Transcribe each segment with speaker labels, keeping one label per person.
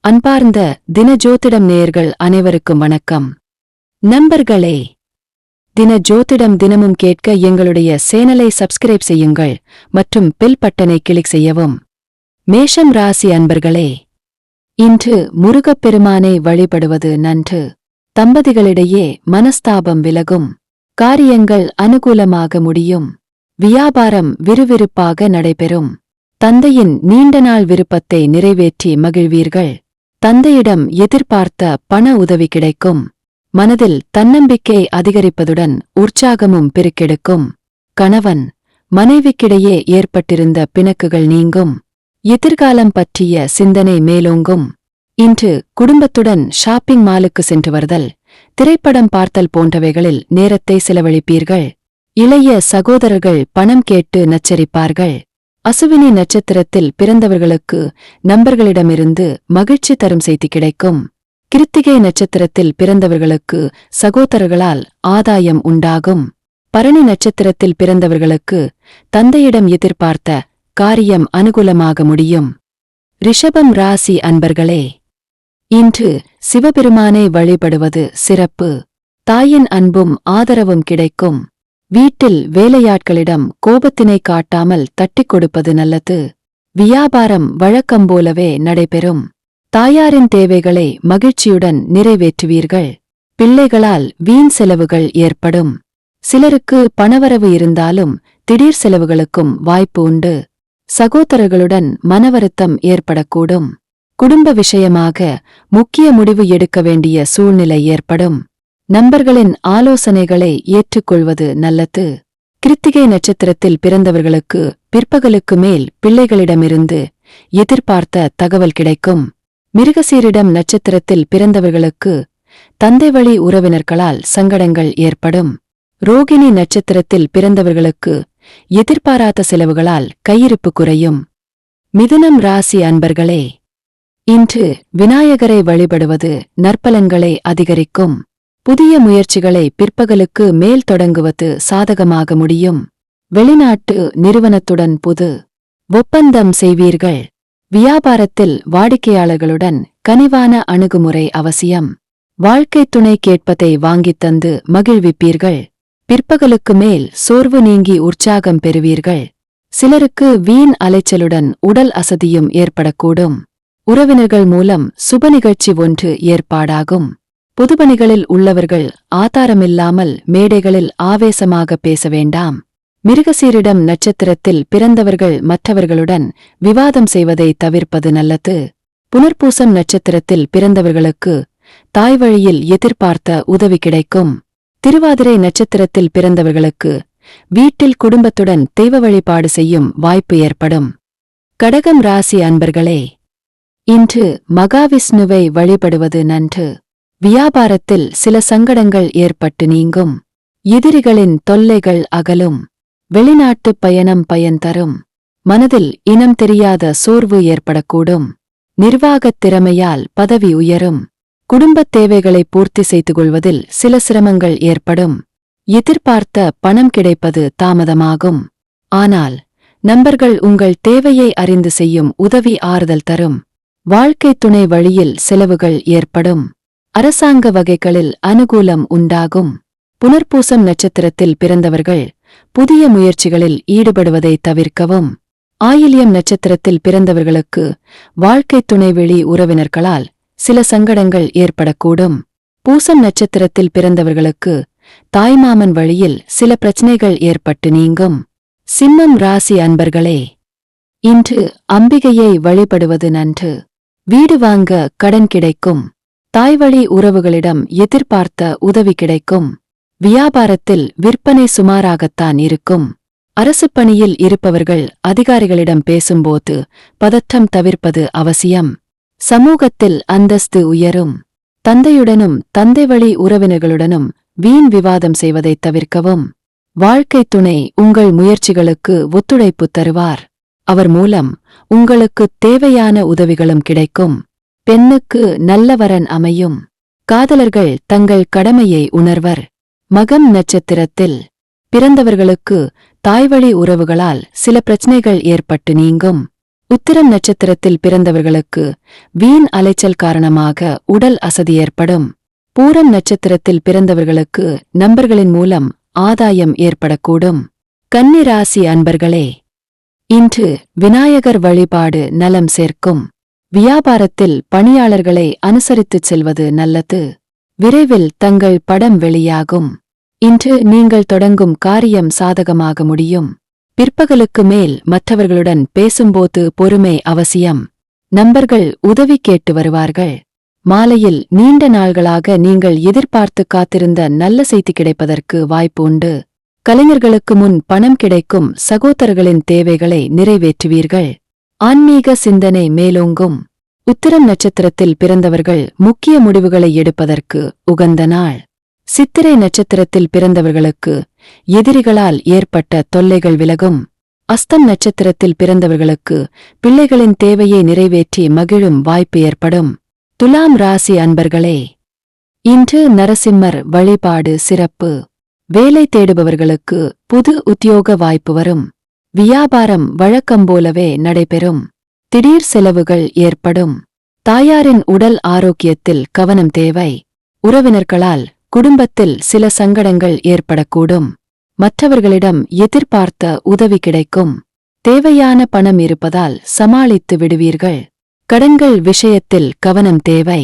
Speaker 1: அன்பார்ந்த தினஜோதிடம் நேயர்கள் அனைவருக்கும் வணக்கம். நண்பர்களே, தினஜோதிடம் தினமும் கேட்க எங்களுடைய சேனலை சப்ஸ்கிரைப் செய்யுங்கள் மற்றும் பெல் பட்டனை கிளிக் செய்யவும். மேஷம் ராசி அன்பர்களே, இன்று முருகப்பெருமானை வழிபடுவது நன்று. தம்பதிகளிடையே மனஸ்தாபம் விலகும். காரியங்கள் அனுகூலமாக முடியும். வியாபாரம் விறுவிறுப்பாக நடைபெறும். தந்தையின் நீண்டநாள் விருப்பத்தை நிறைவேற்றி மகிழ்வீர்கள். தந்தையிடம் எதிர்பார்த்த பண உதவி கிடைக்கும். மனதில் தன்னம்பிக்கை அதிகரிப்பதுடன் உற்சாகமும் பெருக்கெடுக்கும். கணவன் மனைவிக்கிடையே ஏற்பட்டிருந்த பிணக்குகள் நீங்கும். எதிர்காலம் பற்றிய சிந்தனை மேலோங்கும். இன்று குடும்பத்துடன் ஷாப்பிங் மாலுக்கு சென்று வருதல், திரைப்படம் பார்த்தல் போன்றவைகளில் நேரத்தை செலவழிப்பீர்கள். இளைய சகோதரர்கள் பணம் கேட்டு நச்சரிப்பார்கள். அசுவினி நட்சத்திரத்தில் பிறந்தவர்களுக்கு நண்பர்களிடமிருந்து மகிழ்ச்சி தரும் செய்தி கிடைக்கும். கிருத்திகை நட்சத்திரத்தில் பிறந்தவர்களுக்கு சகோதரர்களால் ஆதாயம் உண்டாகும். பரணி நட்சத்திரத்தில் பிறந்தவர்களுக்கு தந்தையிடம் எதிர்பார்த்த காரியம் அனுகூலமாக முடியும். ரிஷபம் ராசி அன்பர்களே, இன்று சிவபெருமானை வழிபடுவது சிறப்பு. தாயின் அன்பும் ஆதரவும் கிடைக்கும். வீட்டில் வேலையாட்களிடம் கோபத்தினை காட்டாமல் தட்டிக் கொடுப்பது நல்லது. வியாபாரம் வழக்கம்போலவே நடைபெறும். தாயாரின் தேவைகளை மகிழ்ச்சியுடன் நிறைவேற்றுவீர்கள். பிள்ளைகளால் வீண் செலவுகள் ஏற்படும். சிலருக்கு பணவரவு இருந்தாலும் திடீர் செலவுகளுக்கும் வாய்ப்பு உண்டு. சகோதரர்களுடன் மனவருத்தம் ஏற்படக்கூடும். குடும்ப விஷயமாக முக்கிய முடிவு எடுக்க வேண்டிய சூழ்நிலை ஏற்படும். நண்பர்களின் ஆலோசனைகளை ஏற்றுக்கொள்வது நல்லது. கிருத்திகை நட்சத்திரத்தில் பிறந்தவர்களுக்கு பிற்பகலுக்கு மேல் பிள்ளைகளிடமிருந்து எதிர்பார்த்த தகவல் கிடைக்கும். மிருகசீரிடம் நட்சத்திரத்தில் பிறந்தவர்களுக்கு தந்தை வழி உறவினர்களால் சங்கடங்கள் ஏற்படும். ரோகிணி நட்சத்திரத்தில் பிறந்தவர்களுக்கு எதிர்பாராத செலவுகளால் கையிருப்பு குறையும். மிதுனம் ராசி அன்பர்களே, இன்று விநாயகரை வழிபடுவது நற்பலன்களை அதிகரிக்கும். புதிய முயற்சிகளை பிற்பகலுக்கு மேல் தொடங்குவது சாதகமாக முடியும். வெளிநாட்டு நிறுவனத்துடன் புது ஒப்பந்தம் செய்வீர்கள். வியாபாரத்தில் வாடிக்கையாளர்களுடன் கனிவான அணுகுமுறை அவசியம். வாழ்க்கை துணை கேட்பதை வாங்கித் தந்து மகிழ்விப்பீர்கள். பிற்பகலுக்கு மேல் சோர்வு நீங்கி உற்சாகம் பெறுவீர்கள். சிலருக்கு வீண் அலைச்சலுடன் உடல் அசதியும் ஏற்படக்கூடும். உறவினர்கள் மூலம் சுப நிகழ்ச்சி ஒன்று ஏற்பாடாகும். பொதுப்பணிகளில் உள்ளவர்கள் ஆதாரமில்லாமல் மேடைகளில் ஆவேசமாக பேச வேண்டாம். மிருகசீரிடம் நட்சத்திரத்தில் பிறந்தவர்கள் மற்றவர்களுடன் விவாதம் செய்வதை தவிர்ப்பது நல்லது. புனர்பூசம் நட்சத்திரத்தில் பிறந்தவர்களுக்கு தாய்வழியில் எதிர்பார்த்த உதவி கிடைக்கும். திருவாதிரை நட்சத்திரத்தில் பிறந்தவர்களுக்கு வீட்டில் குடும்பத்துடன் தெய்வ வழிபாடு செய்யும் வாய்ப்பு ஏற்படும். கடகம் ராசி அன்பர்களே, இன்று மகாவிஷ்ணுவை வழிபடுவது நன்று. வியாபாரத்தில் சில சங்கடங்கள் ஏற்பட்டு நீங்கும். எதிரிகளின் தொல்லைகள் அகலும். வெளிநாட்டு பயணம் பயன் தரும். மனதில் இனம் தெரியாத சோர்வு ஏற்படக்கூடும். நிர்வாகத் திறமையால் பதவி உயரும். குடும்பத் தேவைகளை பூர்த்தி செய்து கொள்வதில் சில சிரமங்கள் ஏற்படும். எதிர்பார்த்த பணம் கிடைப்பது தாமதமாகும். ஆனால் நண்பர்கள் உங்கள் தேவையை அறிந்து செய்யும் உதவி ஆறுதல் தரும். வாழ்க்கை துணை வழியில் செலவுகள் ஏற்படும். அரசாங்க வகைகளில் அனுகூலம் உண்டாகும். புனர்பூசம் நட்சத்திரத்தில் பிறந்தவர்கள் புதிய முயற்சிகளில் ஈடுபடுவதை தவிர்க்கவும். ஆயில்யம் நட்சத்திரத்தில் பிறந்தவர்களுக்கு வாழ்க்கை துணைவெளி உறவினர்களால் சில சங்கடங்கள் ஏற்படக்கூடும். பூசம் நட்சத்திரத்தில் பிறந்தவர்களுக்கு தாய்மாமன் வழியில் சில பிரச்சனைகள் ஏற்பட்டு நீங்கும். சிம்மம் ராசி அன்பர்களே, இன்று அம்பிகையை வழிபடுவது நன்று. வீடு வாங்க கடன் கிடைக்கும். தாய்வழி உறவுகளிடம் எதிர்பார்த்த உதவி கிடைக்கும். வியாபாரத்தில் விற்பனை சுமாராகத்தான் இருக்கும். அரசு பணியில் இருப்பவர்கள் அதிகாரிகளிடம் பேசும்போது பதற்றம் தவிர்ப்பது அவசியம். சமூகத்தில் அந்தஸ்து உயரும். தந்தையுடனும் தந்தை வழி உறவினர்களுடனும் வீண் விவாதம் செய்வதை தவிர்க்கவும். வாழ்க்கை துணை உங்கள் முயற்சிகளுக்கு ஒத்துழைப்பு தருவார். அவர் மூலம் உங்களுக்கு தேவையான உதவிகளும் கிடைக்கும். பெண்ணுக்கு நல்லவரன் அமையும். காதலர்கள் தங்கள் கடமையை உணர்வர். மகம் நட்சத்திரத்தில் பிறந்தவர்களுக்கு தாய்வழி உறவுகளால் சில பிரச்சனைகள் ஏற்பட்டு நீங்கும். உத்திரம் நட்சத்திரத்தில் பிறந்தவர்களுக்கு வீண் அலைச்சல் காரணமாக உடல் அசதி ஏற்படும். பூரம் நட்சத்திரத்தில் பிறந்தவர்களுக்கு நண்பர்களின் மூலம் ஆதாயம் ஏற்படக்கூடும். கன்னி ராசி அன்பர்களே, இன்று விநாயகர் வழிபாடு நலம் சேர்க்கும். வியாபாரத்தில் பணியாளர்களை அனுசரித்துச் செல்வது நல்லது. விரைவில் தங்கள் படம் வெளியாகும். இன்று நீங்கள் தொடங்கும் காரியம் சாதகமாக முடியும். பிற்பகலுக்கு மேல் மற்றவர்களுடன் பேசும்போது பொறுமை அவசியம். நண்பர்கள் உதவி கேட்டு வருவார்கள். மாலையில் நீண்ட நாள்களாக நீங்கள் எதிர்பார்த்து காத்திருந்த நல்ல செய்தி கிடைப்பதற்கு வாய்ப்பு உண்டு. கலைஞர்களுக்கு முன் பணம் கிடைக்கும். சகோதரர்களின் தேவைகளை நிறைவேற்றுவீர்கள். ஆன்மீக சிந்தனை மேலோங்கும். உத்திரம் நட்சத்திரத்தில் பிறந்தவர்கள் முக்கிய முடிவுகளை எடுப்பதற்கு உகந்த நாள். சித்திரை நட்சத்திரத்தில் பிறந்தவர்களுக்கு எதிரிகளால் ஏற்பட்ட தொல்லைகள் விலகும். அஸ்தம் நட்சத்திரத்தில் பிறந்தவர்களுக்கு பிள்ளைகளின் தேவையை நிறைவேற்றி மகிழும் வாய்ப்பு ஏற்படும். துலாம் ராசி அன்பர்களே, இன்று நரசிம்மர் வழிபாடு சிறப்பு. வேலை தேடுபவர்களுக்கு புது உத்தியோக வாய்ப்பு வரும். வியாபாரம் வழக்கம்போலவே நடைபெறும். திடீர் செலவுகள் ஏற்படும். தாயாரின் உடல் ஆரோக்கியத்தில் கவனம் தேவை. உறவினர்களால் குடும்பத்தில் சில சங்கடங்கள் ஏற்படக்கூடும். மற்றவர்களிடம் எதிர்பார்த்த உதவி கிடைக்கும். தேவையான பணம் இருப்பதால் சமாளித்து விடுவீர்கள். கடன்கள் விஷயத்தில் கவனம் தேவை.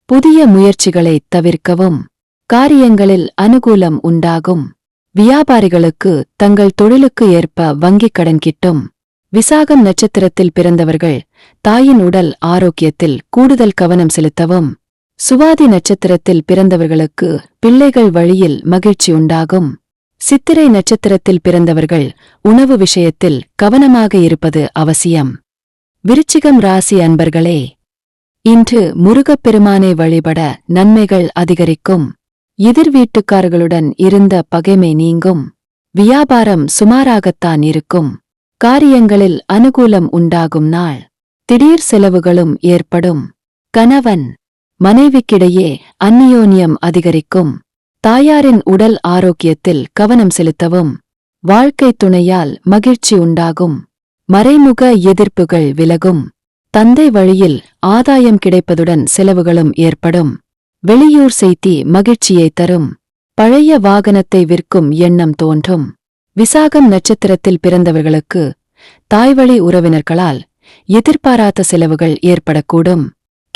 Speaker 1: புதிய முயற்சிகளை தவிர்க்கவும். காரியங்களில் அனுகூலம் உண்டாகும். வியாபாரிகளுக்கு தங்கள் தொழிலுக்கு ஏற்ப வங்கிக் கடன் கிட்டும். விசாகம் நட்சத்திரத்தில் பிறந்தவர்கள் தாயின் உடல் ஆரோக்கியத்தில் கூடுதல் கவனம் செலுத்தவும். சுவாதி நட்சத்திரத்தில் பிறந்தவர்களுக்கு பிள்ளைகள் வழியில் மகிழ்ச்சி உண்டாகும். சித்திரை நட்சத்திரத்தில் பிறந்தவர்கள் உணவு விஷயத்தில் கவனமாக இருப்பது அவசியம். விருச்சிகம் ராசி அன்பர்களே, இன்று முருகப்பெருமானை வழிபட நன்மைகள் அதிகரிக்கும். எதிர் வீட்டுக்காரர்களுடன் இருந்த பகைமை நீங்கும். வியாபாரம் சுமாராகத்தான் இருக்கும். காரியங்களில் அனுகூலம் உண்டாகும் நாள். திடீர் செலவுகளும் ஏற்படும். கணவன் மனைவிக்கிடையே அந்நியோன்யம் அதிகரிக்கும். தாயாரின் உடல் ஆரோக்கியத்தில் கவனம் செலுத்தவும். வாழ்க்கை துணையால் மகிழ்ச்சி உண்டாகும். மறைமுக எதிர்ப்புகள் விலகும். தந்தை வழியில் ஆதாயம் கிடைப்பதுடன் செலவுகளும் ஏற்படும். வெளியூர் செய்தி மகிழ்ச்சியை தரும். பழைய வாகனத்தை விற்கும் எண்ணம் தோன்றும். விசாகம் நட்சத்திரத்தில் பிறந்தவர்களுக்கு தாய்வழி உறவினர்களால் எதிர்பாராத செலவுகள் ஏற்படக்கூடும்.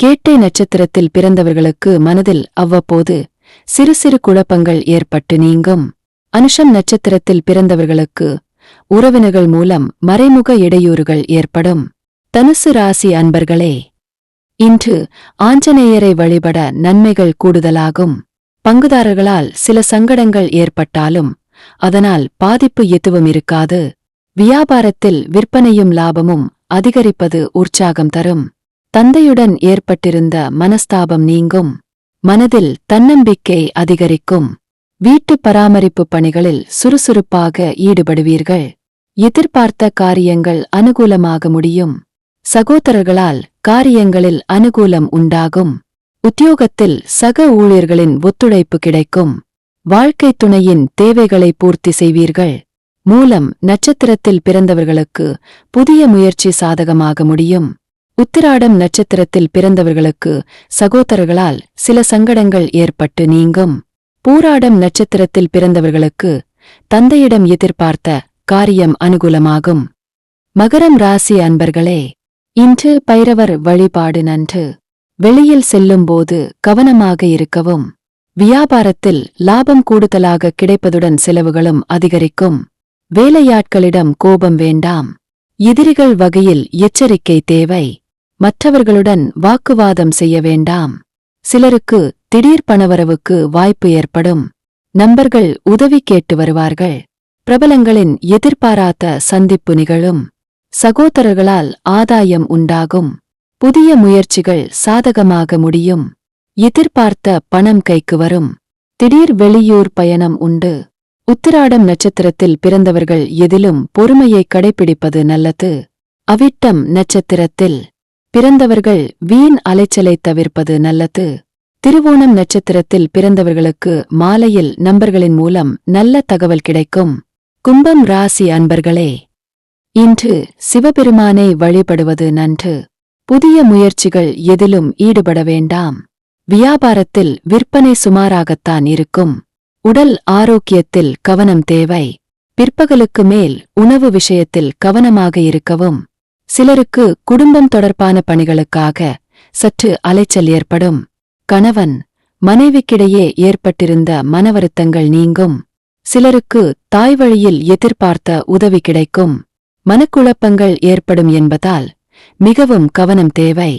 Speaker 1: கேட்டை நட்சத்திரத்தில் பிறந்தவர்களுக்கு மனதில் அவ்வப்போது சிறு சிறு குழப்பங்கள் ஏற்பட்டு நீங்கும். அனுஷம் நட்சத்திரத்தில் பிறந்தவர்களுக்கு உறவினர்கள் மூலம் மறைமுக இடையூறுகள் ஏற்படும். தனுசு ராசி அன்பர்களே, இன்று ஆஞ்சநேயரை வழிபட நன்மைகள் கூடுதலாகும். பங்குதாரர்களால் சில சங்கடங்கள் ஏற்பட்டாலும் அதனால் பாதிப்பு எதுவும் இருக்காது. வியாபாரத்தில் விற்பனையும் லாபமும் அதிகரிப்பது உற்சாகம் தரும். தந்தையுடன் ஏற்பட்டிருந்த மனஸ்தாபம் நீங்கும். மனதில் தன்னம்பிக்கை அதிகரிக்கும். வீட்டு பராமரிப்பு பணிகளில் சுறுசுறுப்பாக ஈடுபடுவீர்கள். எதிர்பார்த்த காரியங்கள் அனுகூலமாக முடியும். சகோதரர்களால் காரியங்களில் அனுகூலம் உண்டாகும். உத்தியோகத்தில் சக ஊழியர்களின் ஒத்துழைப்பு கிடைக்கும். வாழ்க்கை துணையின் தேவைகளை பூர்த்தி செய்வீர்கள். மூலம் நட்சத்திரத்தில் பிறந்தவர்களுக்கு புதிய முயற்சி சாதகமாக முடியும். உத்திராடம் நட்சத்திரத்தில் பிறந்தவர்களுக்கு சகோதரர்களால் சில சங்கடங்கள் ஏற்பட்டு நீங்கும். பூராடம் நட்சத்திரத்தில் பிறந்தவர்களுக்கு தந்தையிடம் எதிர்பார்த்த காரியம் அனுகூலமாகும். மகரம் ராசி அன்பர்களே, இன்று பைரவர் வழிபாடு நன்று. வெளியில் செல்லும்போது கவனமாக இருக்கவும். வியாபாரத்தில் லாபம் கூடுதலாக கிடைப்பதுடன் செலவுகளும் அதிகரிக்கும். வேலையாட்களிடம் கோபம் வேண்டாம். எதிரிகள் வகையில் எச்சரிக்கை தேவை. மற்றவர்களுடன் வாக்குவாதம் செய்ய வேண்டாம். சிலருக்கு திடீர் பணவரவுக்கு வாய்ப்பு ஏற்படும். நண்பர்கள் உதவி கேட்டு வருவார்கள். பிரபலங்களின் எதிர்பாராத சந்திப்பு நிகழும். சகோதரர்களால் ஆதாயம் உண்டாகும். புதிய முயற்சிகள் சாதகமாக முடியும். எதிர்பார்த்த பணம் கைக்கு வரும். திடீர் வெளியூர் பயணம் உண்டு. உத்திராடம் நட்சத்திரத்தில் பிறந்தவர்கள் எதிலும் பொறுமையை கடைப்பிடிப்பது நல்லது. அவிட்டம் நட்சத்திரத்தில் பிறந்தவர்கள் வீண் அலைச்சலை தவிர்ப்பது நல்லது. திருவோணம் நட்சத்திரத்தில் பிறந்தவர்களுக்கு மாலையில் நண்பர்களின் மூலம் நல்ல தகவல் கிடைக்கும். கும்பம் ராசி அன்பர்களே, இன்று சிவபெருமானை வழிபடுவது நன்று. புதிய முயற்சிகள் எதிலும் ஈடுபட வேண்டாம். வியாபாரத்தில் விற்பனை சுமாராகத்தான் இருக்கும். உடல் ஆரோக்கியத்தில் கவனம் தேவை. பிற்பகலுக்கு மேல் உணவு விஷயத்தில் கவனமாக இருக்கவும். சிலருக்கு குடும்பம் தொடர்பான பணிகளுக்காக சற்று அலைச்சல் ஏற்படும். கணவன் மனைவிக்கிடையே ஏற்பட்டிருந்த மனவருத்தங்கள் நீங்கும். சிலருக்கு தாய்வழியில் எதிர்பார்த்த உதவி கிடைக்கும். மனக்குழப்பங்கள் ஏற்படும் என்பதால் மிகவும் கவனம் தேவை.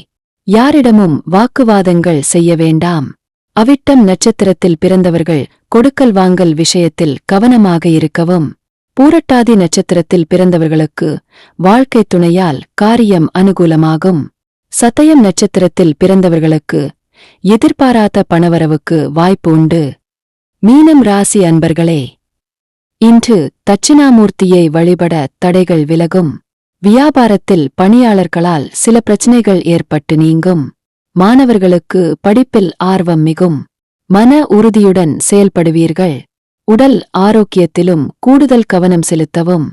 Speaker 1: யாரிடமும் வாக்குவாதங்கள் செய்ய வேண்டாம். அவிட்டம் நட்சத்திரத்தில் பிறந்தவர்கள் கொடுக்கல் வாங்கல் விஷயத்தில் கவனமாக இருக்கவும். பூரட்டாதி நட்சத்திரத்தில் பிறந்தவர்களுக்கு வாழ்க்கை துணையால் காரியம் அனுகூலமாகும். சதயம் நட்சத்திரத்தில் பிறந்தவர்களுக்கு எதிர்பாராத பணவரவுக்கு வாய்ப்பு உண்டு. மீனம் ராசி அன்பர்களே, இன்று தட்சிணாமூர்த்தியை வழிபட தடைகள் விலகும். வியாபாரத்தில் பணியாளர்களால் சில பிரச்சனைகள் ஏற்பட்டு நீங்கும். மாணவர்களுக்கு படிப்பில் ஆர்வம் மிகும். மன உறுதியுடன் செயல்படுவீர்கள். உடல் ஆரோக்கியத்திலும் கூடுதல் கவனம் செலுத்தவும்.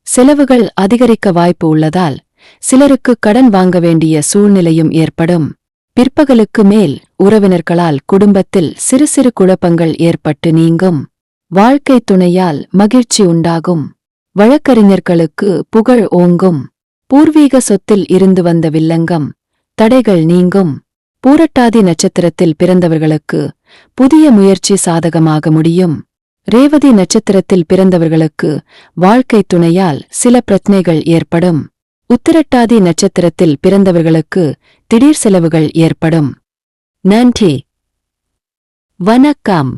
Speaker 1: செலவுகள் அதிகரிக்க வாய்ப்பு உள்ளதால் சிலருக்கு கடன் வாங்க வேண்டிய சூழ்நிலையும் ஏற்படும். பிற்பகலுக்கு மேல் உறவினர்களால் குடும்பத்தில் சிறு சிறு குழப்பங்கள் ஏற்பட்டு நீங்கும். வாழ்க்கை துணையால் மகிழ்ச்சி உண்டாகும். வழக்கறிஞர்களுக்கு புகழ் ஓங்கும். பூர்வீக சொத்தில் இருந்து வந்த வில்லங்கம் தடைகள் நீங்கும். பூரட்டாதி நட்சத்திரத்தில் பிறந்தவர்களுக்கு புதிய முயற்சி சாதகமாக முடியும். ரேவதி நட்சத்திரத்தில் பிறந்தவர்களுக்கு வாழ்க்கை துணையால் சில பிரச்சனைகள் ஏற்படும். உத்திரட்டாதி நட்சத்திரத்தில் பிறந்தவர்களுக்கு திடீர் செலவுகள் ஏற்படும். நன்றி. வணக்கம்.